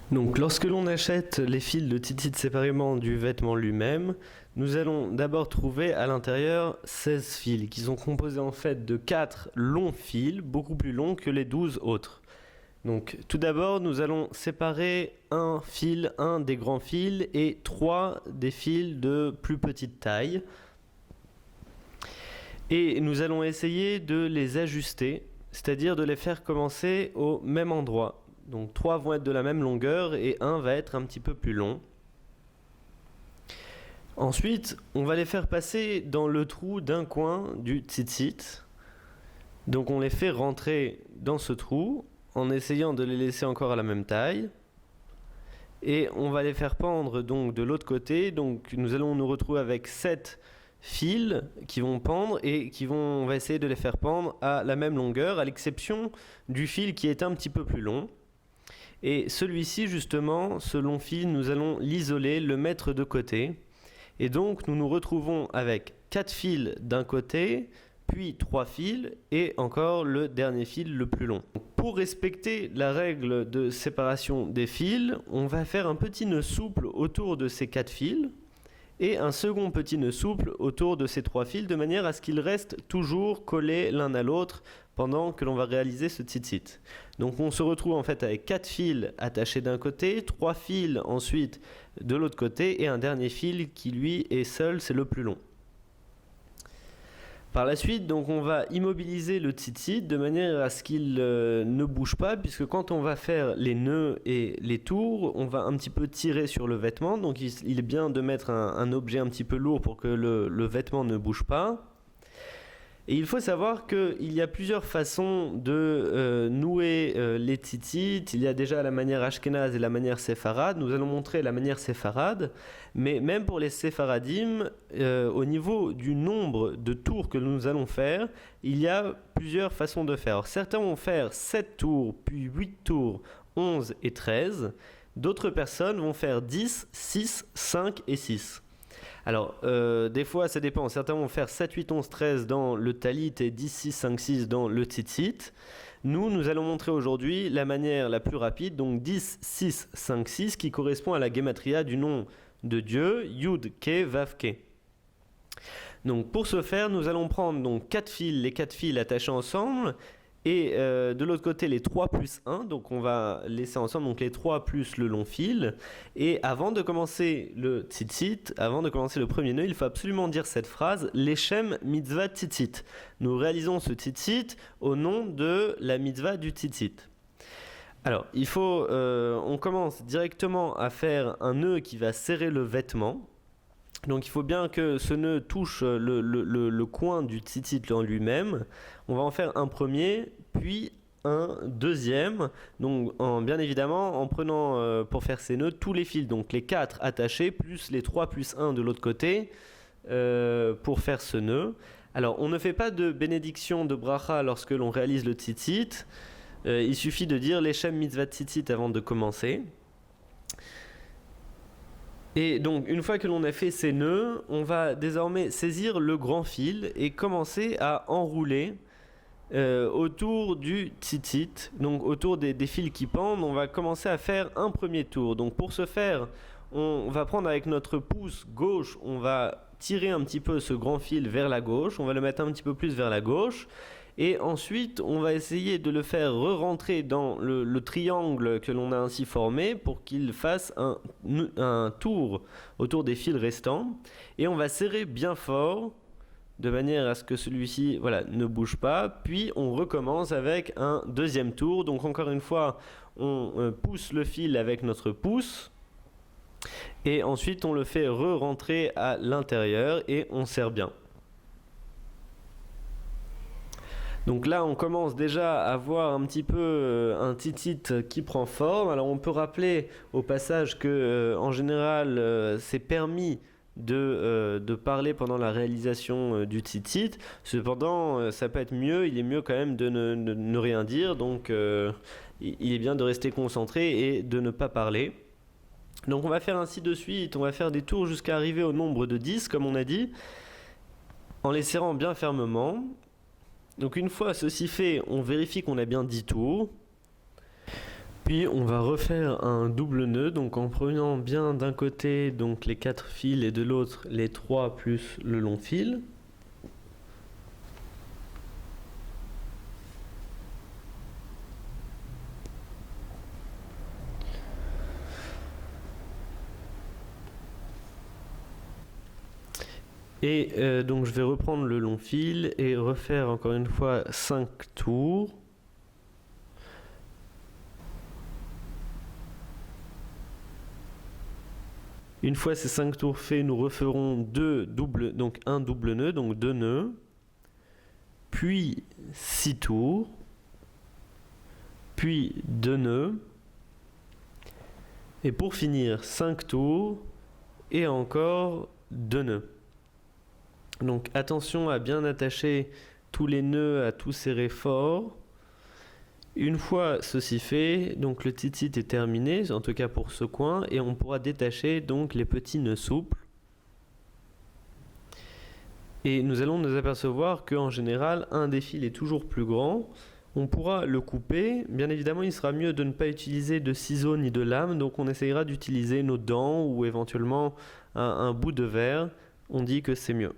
Donc lorsque l'on achète les fils de titit séparément du vêtement lui-même, nous allons d'abord trouver à l'intérieur 16 fils qui sont composés en fait de 4 longs fils, beaucoup plus longs que les 12 autres. Donc tout d'abord nous allons séparer un fil, un des grands fils et 3 des fils de plus petite taille. Et nous allons essayer de les ajuster, c'est-à-dire de les faire commencer au même endroit. Donc 3 vont être de la même longueur et 1 va être un petit peu plus long. Ensuite, on va les faire passer dans le trou d'un coin du tzitzit. Donc on les fait rentrer dans ce trou en essayant de les laisser encore à la même taille. Et on va les faire pendre donc de l'autre côté. Donc nous allons nous retrouver avec 7 fils qui vont pendre et on va essayer de les faire pendre à la même longueur, à l'exception du fil qui est un petit peu plus long. Et celui-ci, justement, ce long fil, nous allons l'isoler, le mettre de côté. Et donc, nous nous retrouvons avec 4 fils d'un côté, puis 3 fils, et encore le dernier fil le plus long. Pour respecter la règle de séparation des fils, on va faire un petit nœud souple autour de ces 4 fils, et un second petit nœud souple autour de ces 3 fils, de manière à ce qu'ils restent toujours collés l'un à l'autre pendant que l'on va réaliser ce tzitzit. Donc on se retrouve en fait avec 4 fils attachés d'un côté, 3 fils ensuite de l'autre côté, et un dernier fil qui lui est seul, c'est le plus long. Par la suite, donc, on va immobiliser le tzitzit de manière à ce qu'il ne bouge pas, puisque quand on va faire les nœuds et les tours, on va un petit peu tirer sur le vêtement. Donc il est bien de mettre un objet un petit peu lourd pour que le vêtement ne bouge pas. Et il faut savoir qu'il y a plusieurs façons de nouer les tzitzit. Il y a déjà la manière ashkénaze et la manière séfarade. Nous allons montrer la manière séfarade. Mais même pour les séfaradim, au niveau du nombre de tours que nous allons faire, il y a plusieurs façons de faire. Alors, certains vont faire 7 tours, puis 8 tours, 11 et 13. D'autres personnes vont faire 10, 6, 5 et 6. Alors, des fois, ça dépend. Certains vont faire 7, 8, 11, 13 dans le talit et 10, 6, 5, 6 dans le tzitzit. Nous allons montrer aujourd'hui la manière la plus rapide, donc 10, 6, 5, 6, qui correspond à la gematria du nom de Dieu, Yud, Ke, Vav, Ke. Donc, pour ce faire, nous allons prendre donc 4 fils, les 4 fils attachés ensemble, et de l'autre côté les 3 plus 1, donc on va laisser ensemble donc les 3 plus le long fil. Et avant de commencer le tzitzit, avant de commencer le premier nœud, il faut absolument dire cette phrase, Leshem mitzvah tzitzit. Nous réalisons ce tzitzit au nom de la mitzvah du tzitzit. Alors, on commence directement à faire un nœud qui va serrer le vêtement. Donc il faut bien que ce nœud touche le coin du tzitzit en lui-même. On va en faire un premier, puis un deuxième. Donc bien évidemment en prenant pour faire ces nœuds tous les fils, donc les 4 attachés, plus les 3 plus 1 de l'autre côté pour faire ce nœud. Alors on ne fait pas de bénédiction de bracha lorsque l'on réalise le tzitzit. Il suffit de dire Leshem mitzvah tzitzit avant de commencer. Et donc, une fois que l'on a fait ces nœuds, on va désormais saisir le grand fil et commencer à enrouler autour du tzitzit, donc autour des fils qui pendent. On va commencer à faire un premier tour. Donc, pour ce faire, on va prendre avec notre pouce gauche, on va tirer un petit peu ce grand fil vers la gauche, on va le mettre un petit peu plus vers la gauche. Et ensuite, on va essayer de le faire re-rentrer dans le triangle que l'on a ainsi formé pour qu'il fasse un tour autour des fils restants. Et on va serrer bien fort de manière à ce que celui-ci ne bouge pas. Puis on recommence avec un deuxième tour. Donc encore une fois, on pousse le fil avec notre pouce. Et ensuite, on le fait re-rentrer à l'intérieur et on serre bien. Donc là, on commence déjà à voir un petit peu un tzitzit qui prend forme. Alors on peut rappeler au passage que en général, c'est permis de parler pendant la réalisation du tzitzit. Cependant, ça peut être mieux. Il est mieux quand même de ne rien dire. Donc il est bien de rester concentré et de ne pas parler. Donc on va faire ainsi de suite. On va faire des tours jusqu'à arriver au nombre de 10, comme on a dit, en les serrant bien fermement. Donc une fois ceci fait, on vérifie qu'on a bien 10 tours. Puis on va refaire un double nœud, donc en prenant bien d'un côté donc les 4 fils et de l'autre les 3 plus le long fil. Et donc je vais reprendre le long fil et refaire encore une fois 5 tours. Une fois ces 5 tours faits, nous referons donc un double nœud, donc 2 nœuds, puis 6 tours, puis 2 nœuds, et pour finir 5 tours, et encore 2 nœuds. Donc attention à bien attacher tous les nœuds, à tout serrer fort. Une fois ceci fait, donc le titit est terminé, en tout cas pour ce coin, et on pourra détacher donc les petits nœuds souples. Et nous allons nous apercevoir qu'en général, un des fils est toujours plus grand. On pourra le couper. Bien évidemment, il sera mieux de ne pas utiliser de ciseaux ni de lame, donc on essayera d'utiliser nos dents ou éventuellement un bout de verre. On dit que c'est mieux.